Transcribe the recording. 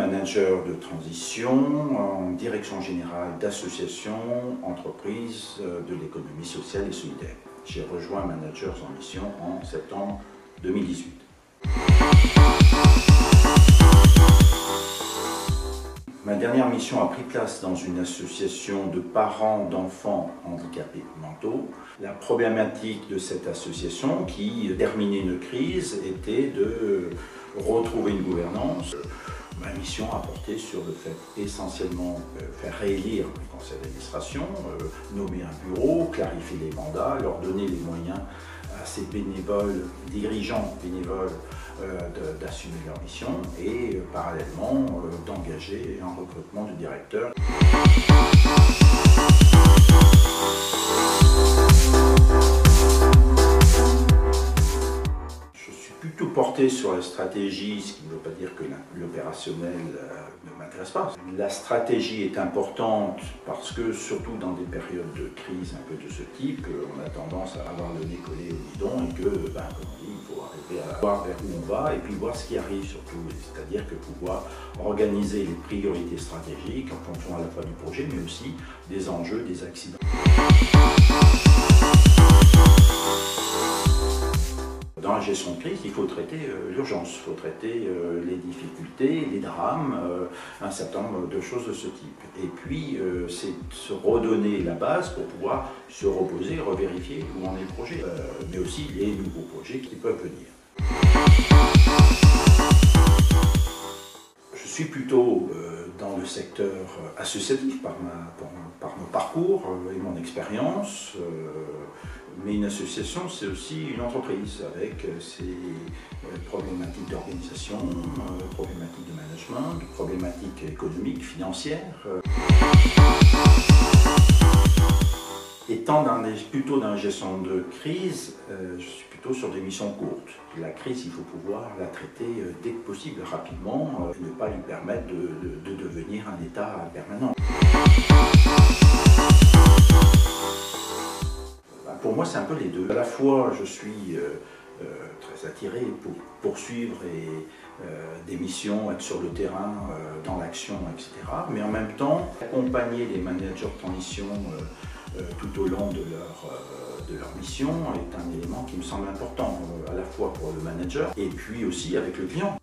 manager de transition en direction générale d'associations, entreprises de l'économie sociale et solidaire. J'ai rejoint Managers en Mission en septembre 2018. Ma dernière mission a pris place dans une association de parents d'enfants handicapés mentaux. La problématique de cette association, qui terminait une crise, était de retrouver une gouvernance. Ma mission a porté sur le fait essentiellement faire réélire le conseil d'administration, nommer un bureau, clarifier les mandats, leur donner les moyens à ces bénévoles, dirigeants bénévoles, d'assumer leur mission et parallèlement d'engager un recrutement de directeur. Plutôt porté sur la stratégie, ce qui ne veut pas dire que l'opérationnel ne m'intéresse pas. La stratégie est importante parce que, surtout dans des périodes de crise un peu de ce type, on a tendance à avoir le nez collé au guidon et que, comme on dit, il faut arriver à voir vers où on va et puis voir ce qui arrive surtout. C'est-à-dire que pouvoir organiser les priorités stratégiques en fonction à la fois du projet, mais aussi des enjeux, des accidents. Dans la gestion de crise, il faut traiter l'urgence, il faut traiter les difficultés, les drames, un certain nombre de choses de ce type. Et puis, c'est se redonner la base pour pouvoir se reposer, revérifier où en est le projet, mais aussi les nouveaux projets qui peuvent venir. Je suis plutôt dans le secteur associatif par mon parcours et mon expérience. Mais une association, c'est aussi une entreprise avec ses problématiques d'organisation, problématiques de management, problématiques économiques, financières. Étant plutôt dans la gestion de crise, je suis plutôt sur des missions courtes. La crise, il faut pouvoir la traiter dès que possible, rapidement, et ne pas lui permettre de devenir un état permanent. Pour moi, c'est un peu les deux. À la fois, je suis très attiré pour poursuivre des missions, être sur le terrain, dans l'action, etc. Mais en même temps, accompagner les managers de transition tout au long de leur mission est un élément qui me semble important, à la fois pour le manager et puis aussi avec le client.